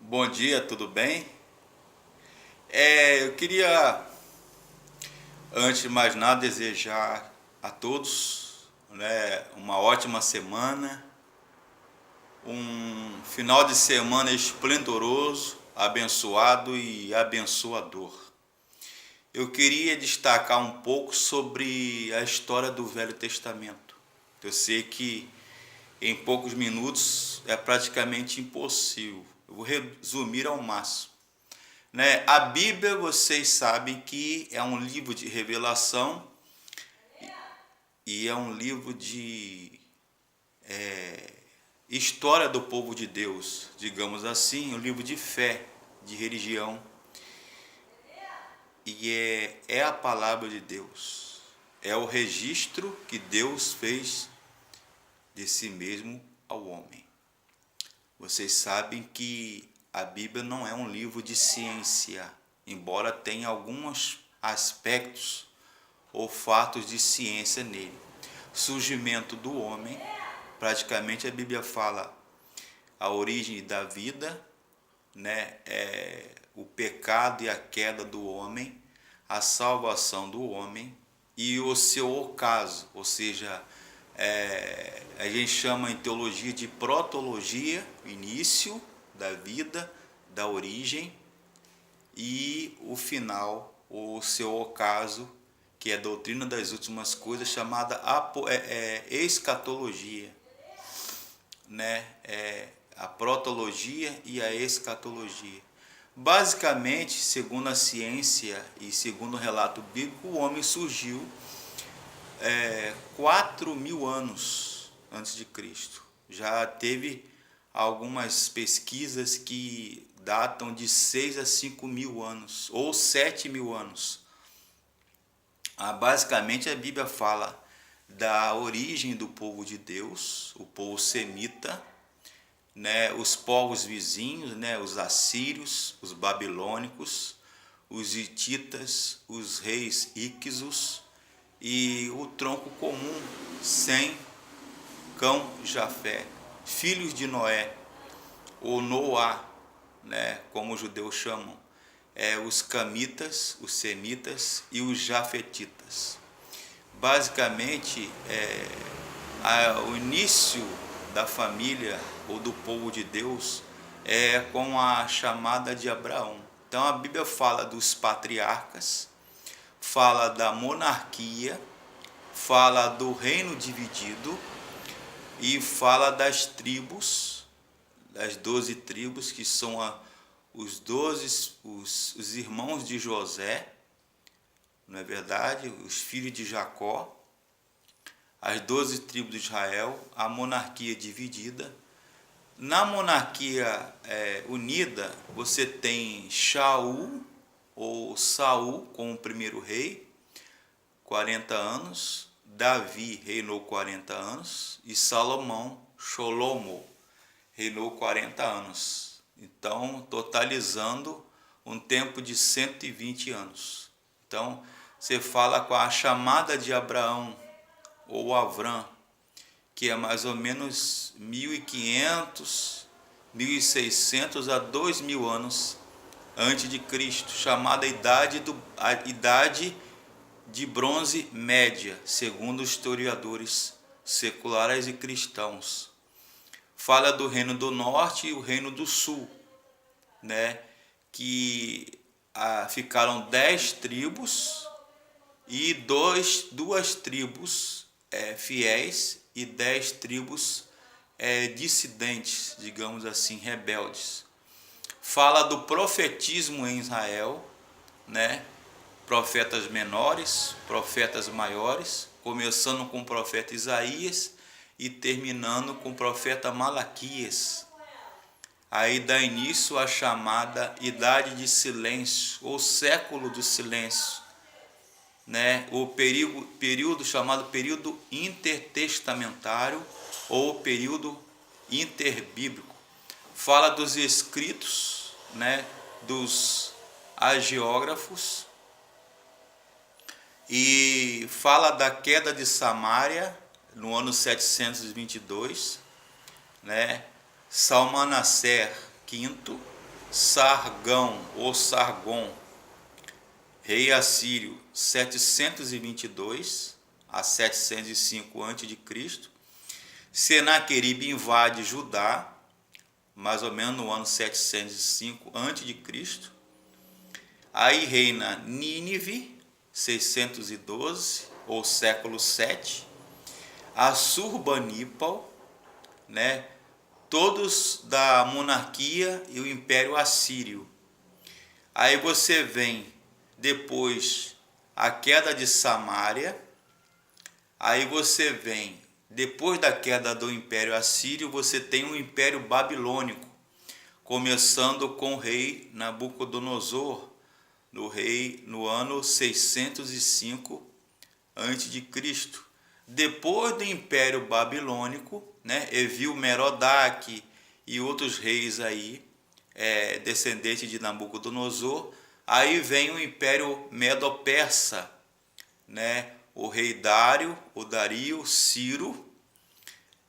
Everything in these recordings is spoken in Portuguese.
Bom dia, tudo bem? Eu queria, antes de mais nada, desejar a todos, né, uma ótima semana, um final de semana esplendoroso, abençoado e abençoador. Eu queria destacar um pouco sobre a história do Velho Testamento. Eu sei que em poucos minutos é praticamente impossível. Eu vou resumir ao máximo. Né? A Bíblia, vocês sabem que é um livro de revelação e é um livro de história do povo de Deus, digamos assim, um livro de fé, de religião. E é a palavra de Deus, é o registro que Deus fez de si mesmo ao homem. Vocês sabem que a Bíblia não é um livro de ciência, embora tenha alguns aspectos ou fatos de ciência nele. Surgimento do homem, praticamente a Bíblia fala a origem da vida, né? O pecado e a queda do homem, a salvação do homem e o seu ocaso, ou seja, a gente chama em teologia de protologia, o início da vida, da origem, e o final, o seu ocaso, que é a doutrina das últimas coisas, chamada escatologia, né? A protologia e a escatologia. Basicamente, segundo a ciência e segundo o relato bíblico, o homem surgiu 4.000 anos antes de Cristo. Já teve algumas pesquisas que datam de 6 a 5.000 anos, ou 7.000 anos. Basicamente a Bíblia fala da origem do povo de Deus, o povo semita, né, os povos vizinhos, né, os assírios, os babilônicos, os hititas, os reis Íquizos e o tronco comum, Sem, Cão, Jafé, filhos de Noé, ou Noá, né, como os judeus chamam, os camitas, os semitas e os jafetitas. Basicamente, o início da família ou do povo de Deus é com a chamada de Abraão. Então a Bíblia fala dos patriarcas, fala da monarquia, fala do reino dividido e fala das tribos, das 12 tribos que são os irmãos de José, não é verdade? Os filhos de Jacó, as 12 tribos de Israel, a monarquia dividida. Na monarquia unida, você tem Shaul, ou Saul, como o primeiro rei, 40 anos. Davi reinou 40 anos. E Salomão, Sholomo, reinou 40 anos. Então, totalizando um tempo de 120 anos. Então, você fala com a chamada de Abraão, ou Avram, que é mais ou menos 1.500, 1.600 a 2.000 anos antes de Cristo, chamada a idade de bronze média, segundo os historiadores seculares e cristãos. Fala do reino do norte e o reino do sul, né? Que ficaram 10 tribos e duas tribos fiéis e 10 tribos dissidentes, digamos assim, rebeldes. Fala do profetismo em Israel, né? Profetas menores, profetas maiores, começando com o profeta Isaías e terminando com o profeta Malaquias. Aí dá início à chamada Idade de Silêncio, ou Século do Silêncio, né? O período chamado período intertestamentário ou período interbíblico. Fala dos escritos, né? Dos hagiógrafos, e fala da queda de Samaria no ano 722, né? Salmanaser V, Sargão ou Sargon, rei assírio, 722 a 705 a.C. Senaqueribe invade Judá, mais ou menos no ano 705 a.C. Aí reina Nínive, 612 ou século 7. Assurbanipal, né? Todos da monarquia e o Império Assírio. Aí você vem depois a queda de Samaria. Aí você vem, depois da queda do Império Assírio, você tem o Império Babilônico, começando com o rei Nabucodonosor, no ano 605 a.C. Depois do Império Babilônico, né, Evil-Merodach e outros reis aí, descendentes de Nabucodonosor, aí vem o Império Medo-Persa, né, o rei Dário, o Dario, Ciro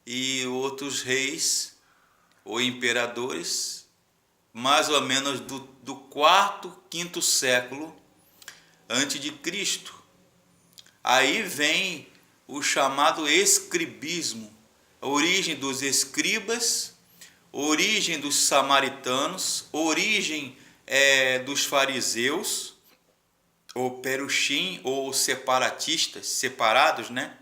e outros reis ou imperadores, mais ou menos do 4º, 5º século antes de Cristo. Aí vem o chamado escribismo, a origem dos escribas, origem dos samaritanos, origem dos fariseus, ou perushim, ou separatistas, separados, né?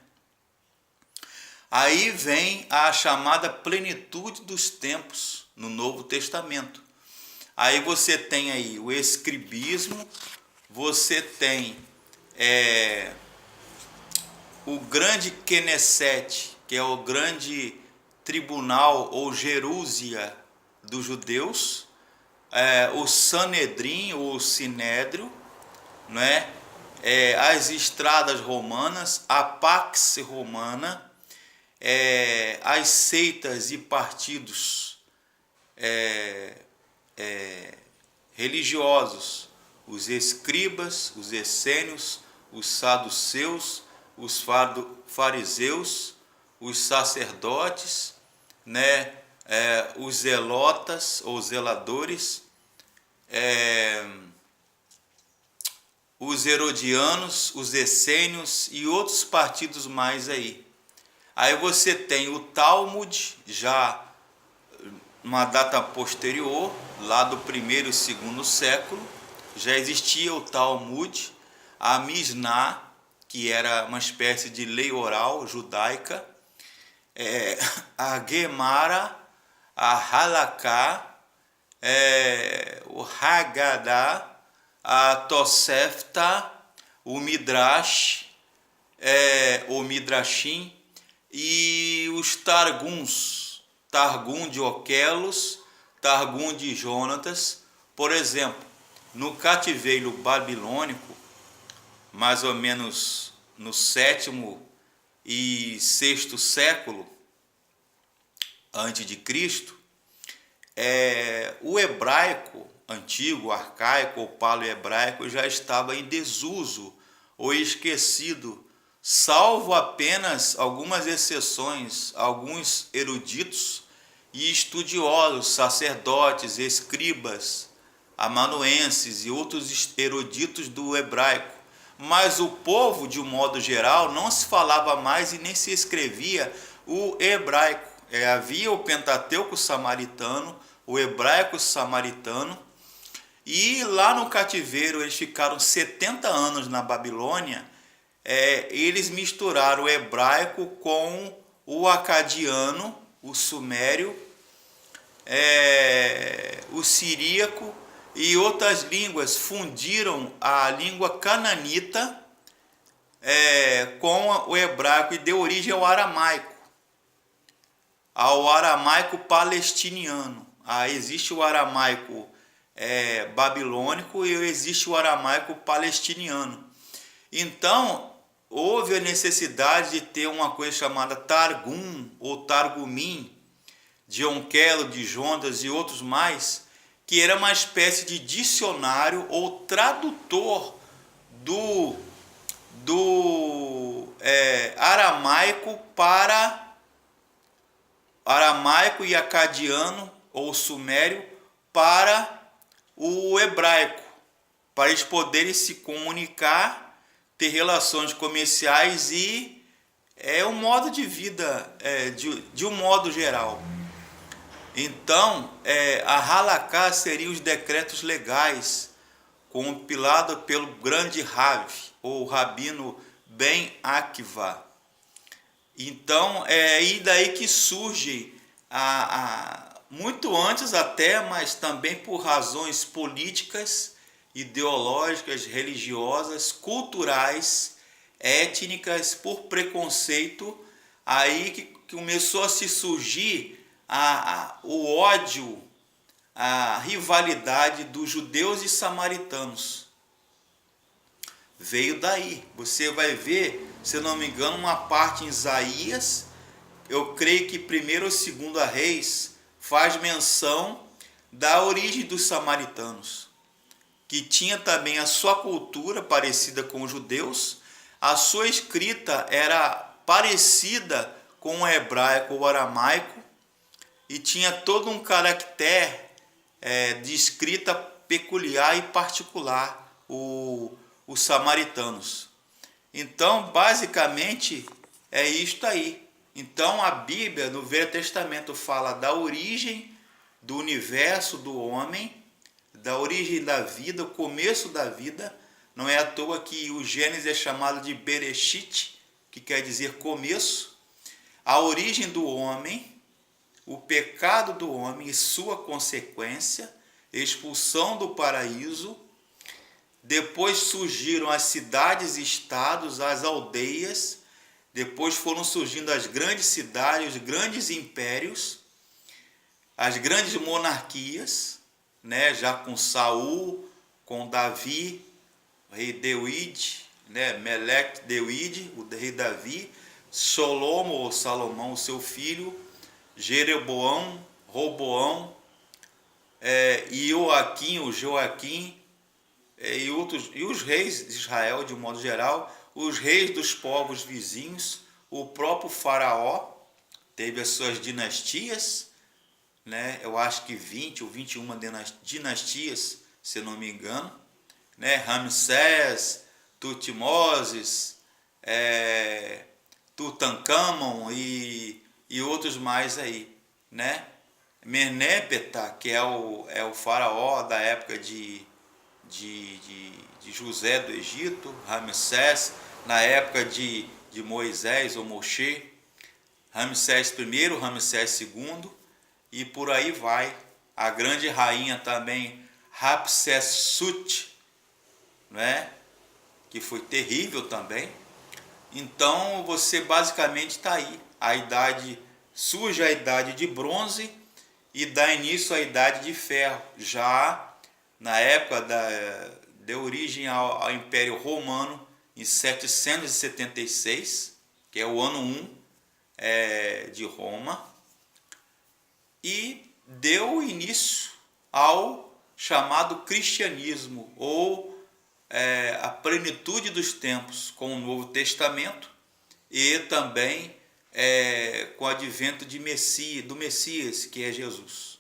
Aí vem a chamada plenitude dos tempos no Novo Testamento. Aí você tem aí o escribismo, você tem o grande Knesset, que é o grande tribunal ou Jerúsia dos judeus, o Sanedrim ou Sinédrio, né? As estradas romanas, a Pax Romana, as seitas e partidos religiosos, os escribas, os essênios, os saduceus, os fariseus, os sacerdotes, né? Os zelotas ou zeladores, os herodianos, os essênios e outros partidos mais aí. Aí você tem o Talmud, já uma data posterior, lá do 1º e 2º século, já existia o Talmud, a Misná, que era uma espécie de lei oral judaica, a Gemara, a Halaká, o Haggadah, a Tosefta, o Midrash, o Midrashim e os Targuns, Targum de Oquelos, Targum de Jonatas. Por exemplo, no cativeiro babilônico, mais ou menos no 7º e 6º século antes de Cristo, o hebraico antigo, arcaico ou paleohebraico já estava em desuso ou esquecido, salvo apenas algumas exceções, alguns eruditos e estudiosos, sacerdotes, escribas, amanuenses e outros eruditos do hebraico. Mas o povo, de um modo geral, não se falava mais e nem se escrevia o hebraico. Havia o Pentateuco samaritano, o hebraico samaritano, e lá no cativeiro eles ficaram 70 anos na Babilônia. Eles misturaram o hebraico com o acadiano, o sumério, o siríaco e outras línguas, fundiram a língua cananita com o hebraico e deu origem ao aramaico palestiniano. Existe o aramaico babilônico e existe o aramaico palestiniano. Então, houve a necessidade de ter uma coisa chamada Targum ou Targumim, de Onquelo, de Jonas e outros mais, que era uma espécie de dicionário ou tradutor do aramaico para aramaico e acadiano ou sumério para o hebraico, para eles poderem se comunicar, ter relações comerciais e um modo de vida de um modo geral. Então, a Halaká seria os decretos legais compilado pelo grande Rav, ou Rabino Ben Akiva. Então, é aí daí que surge, muito antes até, mas também por razões políticas, ideológicas, religiosas, culturais, étnicas, por preconceito, aí que começou a se surgir o ódio, a rivalidade dos judeus e samaritanos. Veio daí. Você vai ver, se eu não me engano, uma parte em Isaías, eu creio que 1º ou 2º Reis, faz menção da origem dos samaritanos, que tinha também a sua cultura parecida com os judeus, a sua escrita era parecida com o hebraico ou o aramaico, e tinha todo um caractere de escrita peculiar e particular, os samaritanos. Então, basicamente, é isto aí. Então, a Bíblia, no Velho Testamento, fala da origem do universo, do homem, da origem da vida, o começo da vida. Não é à toa que o Gênesis é chamado de Bereshit, que quer dizer começo. A origem do homem, o pecado do homem e sua consequência, expulsão do paraíso. Depois surgiram as cidades e estados, as aldeias. Depois foram surgindo as grandes cidades, os grandes impérios, as grandes monarquias, né? Já com Saul, com Davi, o rei Deuide, né? Meleque Deuide, o rei Davi, Salomão, o seu filho, Jeroboão, Roboão, o Joaquim, e os reis de Israel, de um modo geral, os reis dos povos vizinhos, o próprio Faraó teve as suas dinastias, né? Eu acho que 20 ou 21 dinastias, se não me engano, né? Ramsés, Tutmoses, Tutancâmon e outros mais aí, né? Menépeta, que é o faraó da época de José do Egito, Ramsés, na época de Moisés ou Moshe, Ramsés I, Ramsés II, e por aí vai. A grande rainha também, Hatshepsut, né? Que foi terrível também. Então você basicamente está aí. Surge a idade de bronze e dá início à idade de ferro. Já na época deu origem ao Império Romano em 776, que é o ano 1 de Roma, e deu início ao chamado cristianismo, ou a plenitude dos tempos, com o Novo Testamento, e também com o advento do Messias, que é Jesus.